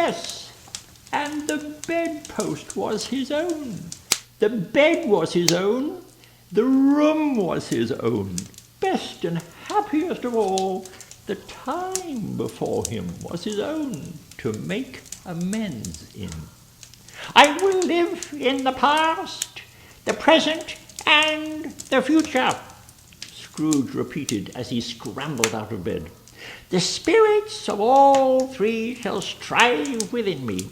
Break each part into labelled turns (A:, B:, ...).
A: Yes, and the bedpost was his own. The bed was his own. The room was his own. Best and happiest of all, the time before him was his own to make amends in. I will live in the past, the present, and the future, Scrooge repeated as he scrambled out of bed. The spirits of all three shall strive within me.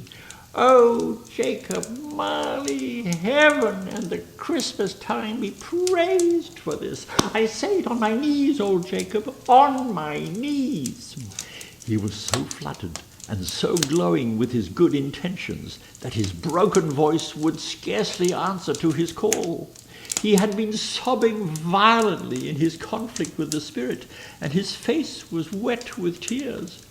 A: Oh, Jacob Marley, heaven and the Christmas time be praised for this. I say it on my knees, old Jacob, on my knees. He was so fluttered and so glowing with his good intentions that his broken voice would scarcely answer to his call. He had been sobbing violently in his conflict with the spirit, and his face was wet with tears.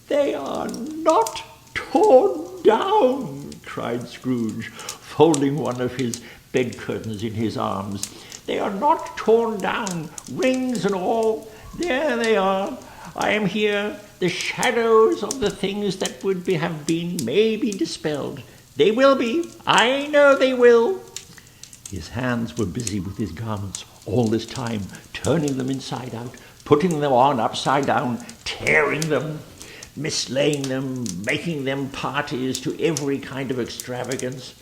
A: They are not torn down, cried Scrooge, folding one of his bed curtains in his arms. They are not torn down, rings and all. There they are. I am here. The shadows of the things that would have been may be dispelled. They will be. I know they will. His hands were busy with his garments all this time, turning them inside out, putting them on upside down, tearing them, mislaying them, making them parties to every kind of extravagance.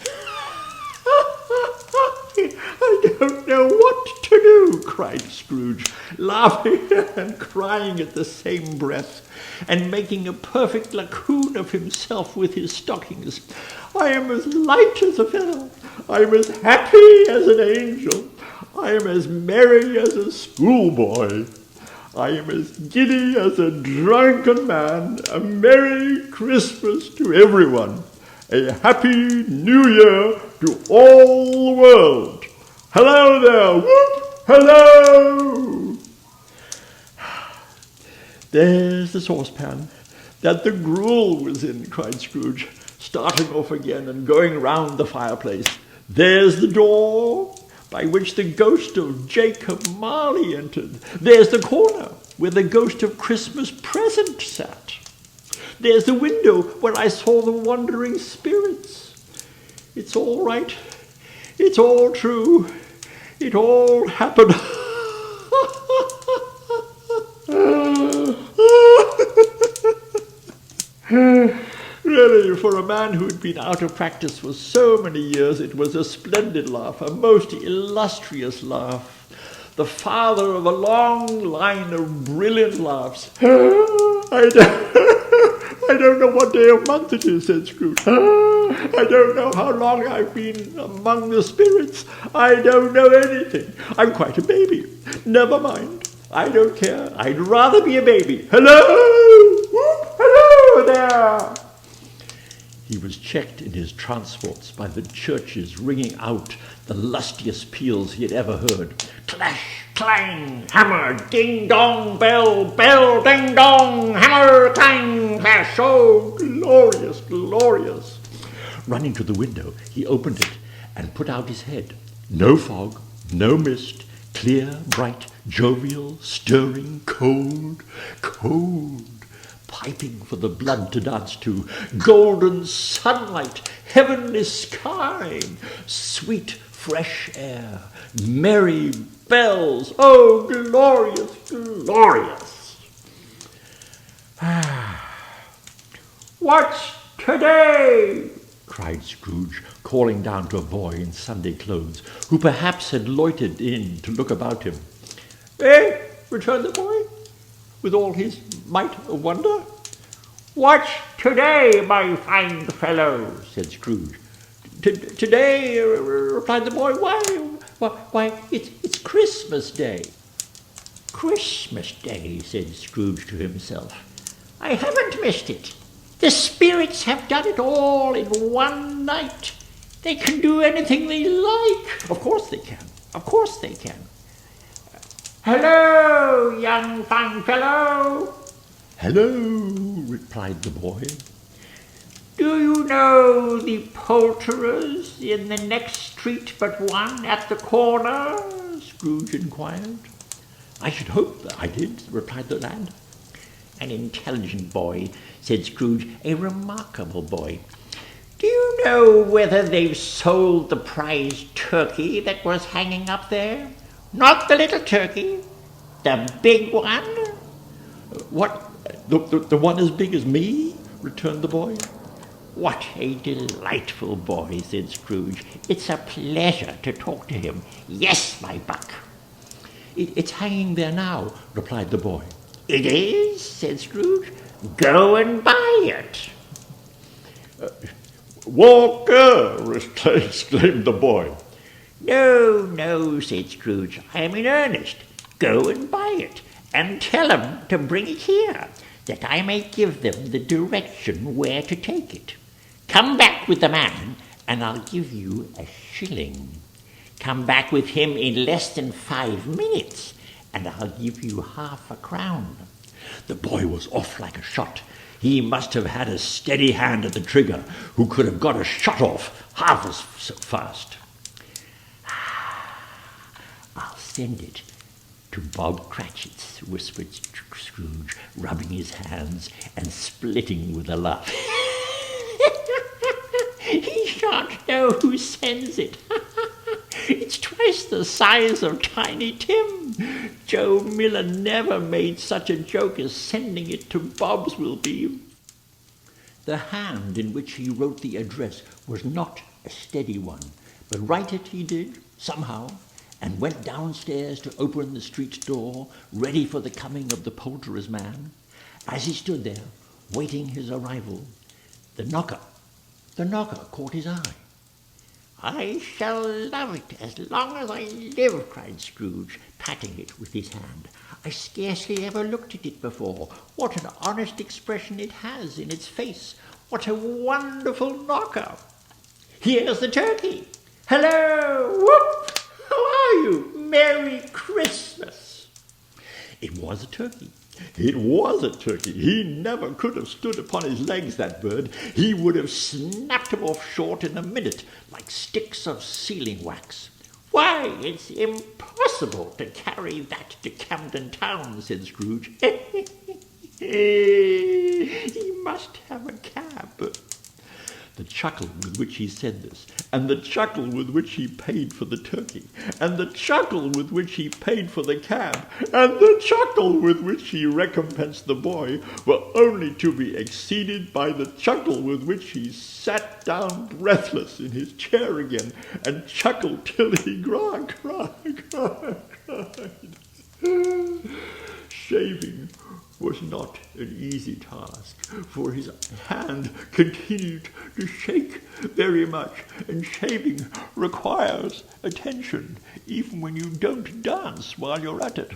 A: I don't know what to do, cried Scrooge, laughing and crying at the same breath, and making a perfect lacoon of himself with his stockings. I am as light as a feather. I am as happy as an angel. I am as merry as a schoolboy. I am as giddy as a drunken man. A Merry Christmas to everyone. A Happy New Year to all the world. Hello there, whoop, hello! There's the saucepan that the gruel was in, cried Scrooge, starting off again and going round the fireplace. There's the door by which the ghost of Jacob Marley entered. There's the corner where the ghost of Christmas Present sat. There's the window where I saw the wandering spirits. It's all right. It's all true. It all happened. Really, for a man who had been out of practice for so many years, it was a splendid laugh, a most illustrious laugh. The father of a long line of brilliant laughs. I don't know what day of month it is, said Scrooge. I don't know how long I've been among the spirits. I don't know anything. I'm quite a baby. Never mind. I don't care. I'd rather be a baby. Hello! Whoop! Hello there! He was checked in his transports by the churches ringing out the lustiest peals he had ever heard. Clash, clang, hammer, ding dong, bell, bell, ding dong, hammer, clang, clash. Oh, glorious, glorious. Running to the window, he opened it and put out his head. No fog, no mist, clear, bright, jovial, stirring, cold, cold, piping for the blood to dance to, golden sunlight, heavenly sky, sweet fresh air, merry bells. Oh, glorious, glorious. What's today? Cried Scrooge, calling down to a boy in Sunday clothes, who perhaps had loitered in to look about him. Eh? Returned the boy, with all his might of wonder. What's today, my fine fellow? Said Scrooge. Today, replied the boy. Why, it's Christmas Day. Christmas Day, said Scrooge to himself. I haven't missed it. The spirits have done it all in one night. They can do anything they like. Of course they can. Of course they can. Hello, young fine fellow. Hello, replied the boy. Do you know the poulterers in the next street but one at the corner? Scrooge inquired. I should hope that I did, replied the lad. An intelligent boy, said Scrooge, a remarkable boy. Do you know whether they've sold the prize turkey that was hanging up there? Not the little turkey, the big one. What? The one as big as me? Returned the boy. What a delightful boy, said Scrooge. It's a pleasure to talk to him. Yes, my buck. It's hanging there now, replied the boy. It is, said Scrooge. Go and buy it. Walker, exclaimed the boy. No, no, said Scrooge. I am in earnest. Go and buy it, and tell them to bring it here, that I may give them the direction where to take it. Come back with the man, and I'll give you a shilling. Come back with him in less than 5 minutes, and I'll give you half a crown. The boy was off like a shot. He must have had a steady hand at the trigger, who could have got a shot off half as fast. I'll send it to Bob Cratchit's, whispered Scrooge, rubbing his hands and splitting with a laugh. He shan't know who sends it. It's twice the size of Tiny Tim. Joe Miller never made such a joke as sending it to Bob's will be. The hand in which he wrote the address was not a steady one, but write it he did, somehow, and went downstairs to open the street door, ready for the coming of the poulterer's man. As he stood there, waiting his arrival, the knocker caught his eye. I shall love it as long as I live, cried Scrooge, patting it with his hand. I scarcely ever looked at it before. What an honest expression it has in its face. What a wonderful knocker. Here's the turkey. Hello! Whoop! How are you? Merry Christmas! It was a turkey. It was a turkey. He never could have stood upon his legs, that bird. He would have snapped him off short in a minute, like sticks of sealing wax. Why, it's impossible to carry that to Camden Town, said Scrooge. He must have a cab. The chuckle with which he said this, and the chuckle with which he paid for the turkey, and the chuckle with which he paid for the cab, and the chuckle with which he recompensed the boy, were only to be exceeded by the chuckle with which he sat down breathless in his chair again, and chuckled till he cried. Shaving was not an easy task, for his hand continued to shake very much, and shaving requires attention, even when you don't dance while you're at it.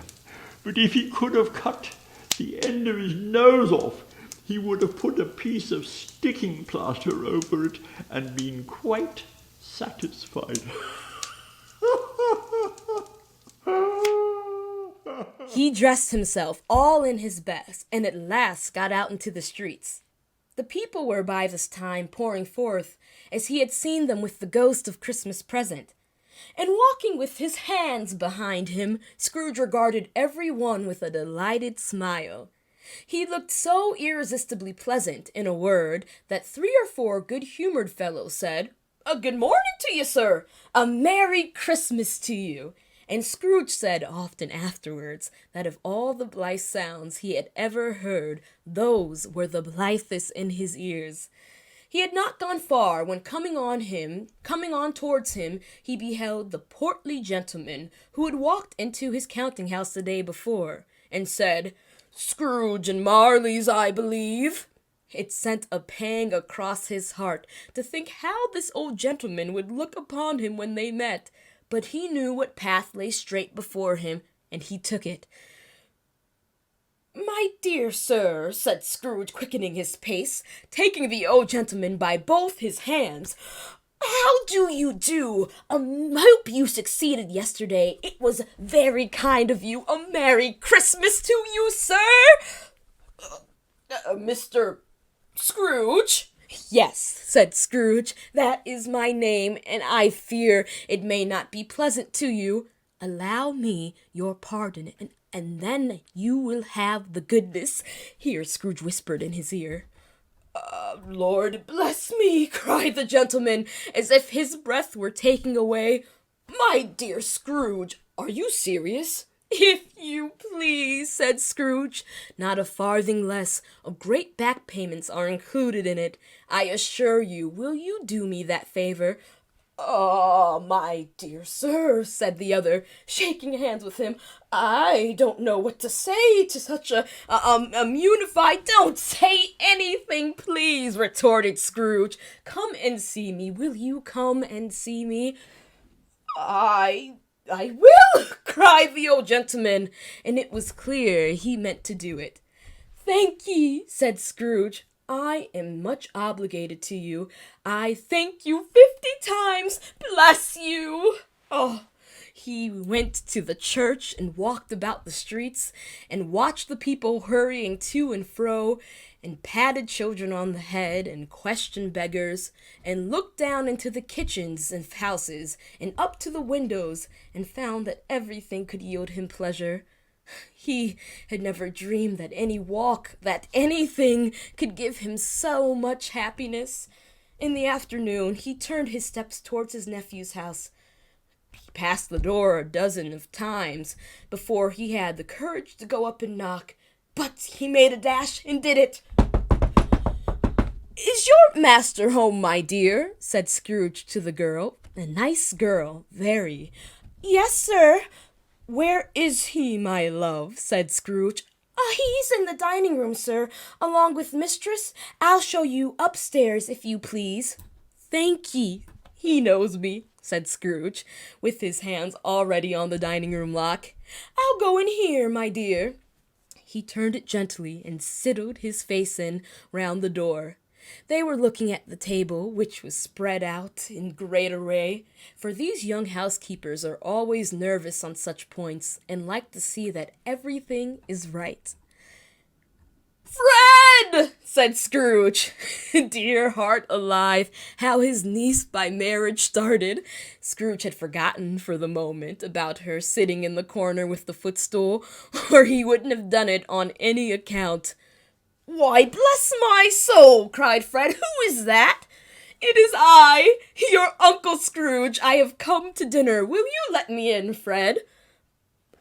A: But if he could have cut the end of his nose off, he would have put a piece of sticking plaster over it and been quite satisfied.
B: He dressed himself all in his best, and at last got out into the streets. The people were by this time pouring forth, as he had seen them with the ghost of Christmas present. And walking with his hands behind him, Scrooge regarded every one with a delighted smile. He looked so irresistibly pleasant, in a word, that 3 or 4 good-humored fellows said, "A good morning to you, sir! A Merry Christmas to you!" And Scrooge said often afterwards that of all the blithe sounds he had ever heard, those were the blithest in his ears. He had not gone far when coming on towards him, he beheld the portly gentleman who had walked into his counting-house the day before, and said, "Scrooge and Marley's, I believe." It sent a pang across his heart to think how this old gentleman would look upon him when they met, but he knew what path lay straight before him, and he took it. "My dear sir," said Scrooge, quickening his pace, taking the old gentleman by both his hands, "how do you do? I hope you succeeded yesterday. It was very kind of you. A Merry Christmas to you, sir!" "Mr. Scrooge?" "Yes," said Scrooge, "that is my name, and I fear it may not be pleasant to you. Allow me your pardon, and and then you will have the goodness," here Scrooge whispered in his ear. "Lord bless me," cried the gentleman, as if his breath were taking away. "My dear Scrooge, are you serious?" "If you please," said Scrooge. "Not a farthing less. Great back payments are included in it. I assure you, will you do me that favor?" "Ah, my dear sir," said the other, shaking hands with him, "I don't know what to say to such a unified—" "Don't say anything, please," retorted Scrooge. "Come and see me. Will you come and see me?" I will," cried the old gentleman, and it was clear he meant to do it. "Thank ye," said Scrooge. "I am much obligated to you. I thank you 50 times. Bless you." Oh, he went to the church and walked about the streets and watched the people hurrying to and fro, and patted children on the head and questioned beggars, and looked down into the kitchens and houses and up to the windows, and found that everything could yield him pleasure. He had never dreamed that any walk, that anything, could give him so much happiness. In the afternoon, he turned his steps towards his nephew's house. He passed the door a dozen of times before he had the courage to go up and knock, but he made a dash and did it. "Is your master home, my dear?" said Scrooge to the girl. A nice girl, very. "Yes, sir." "Where is he, my love?" said Scrooge. "He's in the dining room, sir, along with mistress. I'll show you upstairs, if you please." "Thank ye. He knows me," said Scrooge, with his hands already on the dining room lock. "I'll go in here, my dear." He turned it gently and sidled his face in round the door. They were looking at the table, which was spread out in great array, for these young housekeepers are always nervous on such points, and like to see that everything is right. "Fred!" said Scrooge. Dear heart alive, how his niece by marriage started. Scrooge had forgotten for the moment about her sitting in the corner with the footstool, or he wouldn't have done it on any account. "Why, bless my soul!" cried Fred. "Who is that?" "It is I, your Uncle Scrooge. I have come to dinner. Will you let me in, Fred?"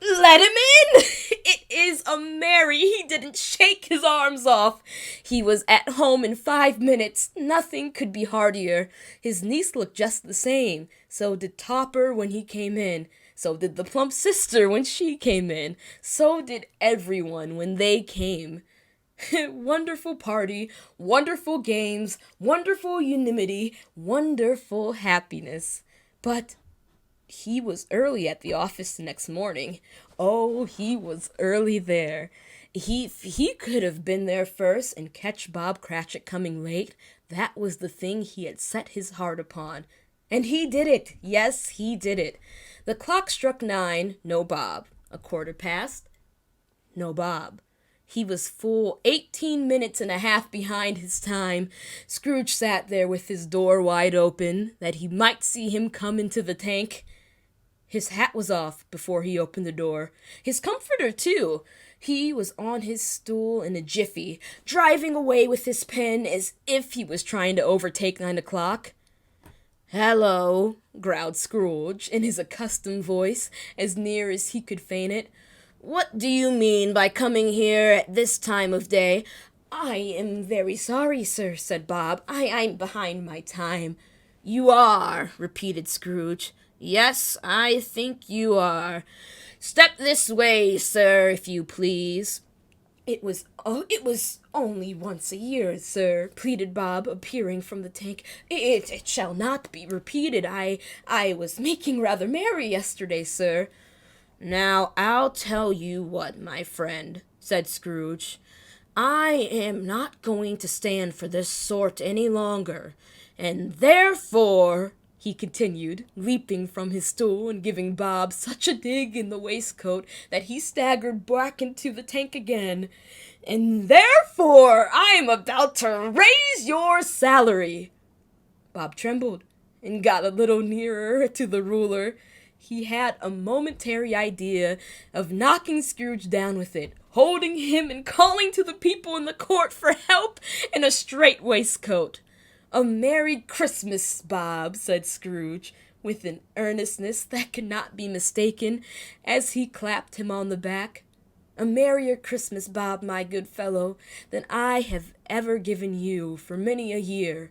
B: "Let him in!" It is a Mary. He didn't shake his arms off. He was at home in 5 minutes. Nothing could be heartier. His niece looked just the same. So did Topper when he came in. So did the plump sister when she came in. So did everyone when they came. Wonderful party, wonderful games, wonderful unanimity, wonderful happiness. But he was early at the office the next morning. Oh, he was early there. He could have been there first and catch Bob Cratchit coming late. That was the thing he had set his heart upon. And he did it. Yes, he did it. The clock struck 9, no Bob. 1/4 past, no Bob. He was full 18 minutes and a half behind his time. Scrooge sat there with his door wide open, that he might see him come into the tank. His hat was off before he opened the door. His comforter, too. He was on his stool in a jiffy, driving away with his pen as if he was trying to overtake 9 o'clock. "Hello," growled Scrooge, in his accustomed voice, as near as he could feign it. "What do you mean by coming here at this time of day?" "I am very sorry, sir," said Bob. I'm behind my time." "You are," repeated Scrooge. "Yes, I think you are. Step this way, sir, if you please." It was only once a year, sir," pleaded Bob, appearing from the tank. It shall not be repeated. I was making rather merry yesterday, sir." "Now, I'll tell you what, my friend," said Scrooge. "I am not going to stand for this sort any longer, and therefore," he continued, leaping from his stool and giving Bob such a dig in the waistcoat that he staggered back into the tank again, "and therefore I am about to raise your salary." Bob trembled and got a little nearer to the ruler. He had a momentary idea of knocking Scrooge down with it, holding him and calling to the people in the court for help in a strait waistcoat. "A Merry Christmas, Bob," said Scrooge, with an earnestness that could not be mistaken, as he clapped him on the back. "A merrier Christmas, Bob, my good fellow, than I have ever given you for many a year.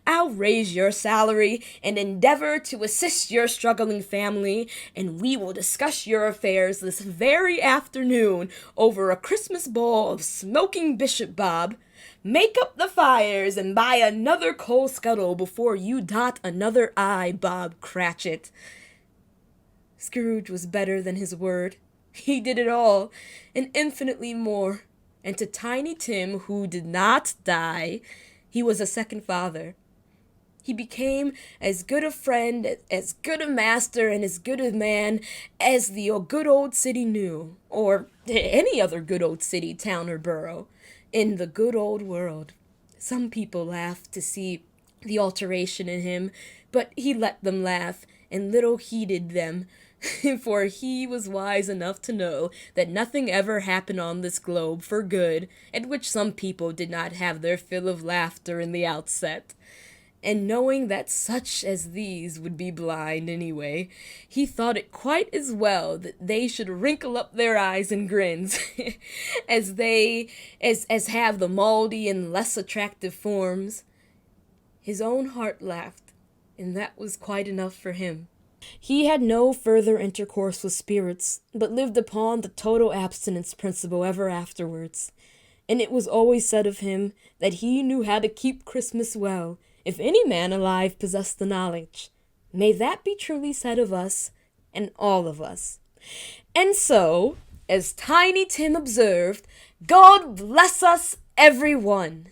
B: I'll raise your salary and endeavor to assist your struggling family, and we will discuss your affairs this very afternoon over a Christmas bowl of smoking Bishop, Bob. Make up the fires and buy another coal scuttle before you dot another I, Bob Cratchit." Scrooge was better than his word. He did it all, and infinitely more. And to Tiny Tim, who did not die, he was a second father. He became as good a friend, as good a master, and as good a man as the good old city knew, or any other good old city, town, or borough, in the good old world. Some people laughed to see the alteration in him, but he let them laugh, and little heeded them, for he was wise enough to know that nothing ever happened on this globe for good, at which some people did not have their fill of laughter in the outset. And knowing that such as these would be blind anyway, he thought it quite as well that they should wrinkle up their eyes and grins, as have the mouldy and less attractive forms. His own heart laughed, and that was quite enough for him. He had no further intercourse with spirits, but lived upon the total abstinence principle ever afterwards. And it was always said of him that he knew how to keep Christmas well, if any man alive possessed the knowledge. May that be truly said of us, and all of us. And so, as Tiny Tim observed, God bless us, every one.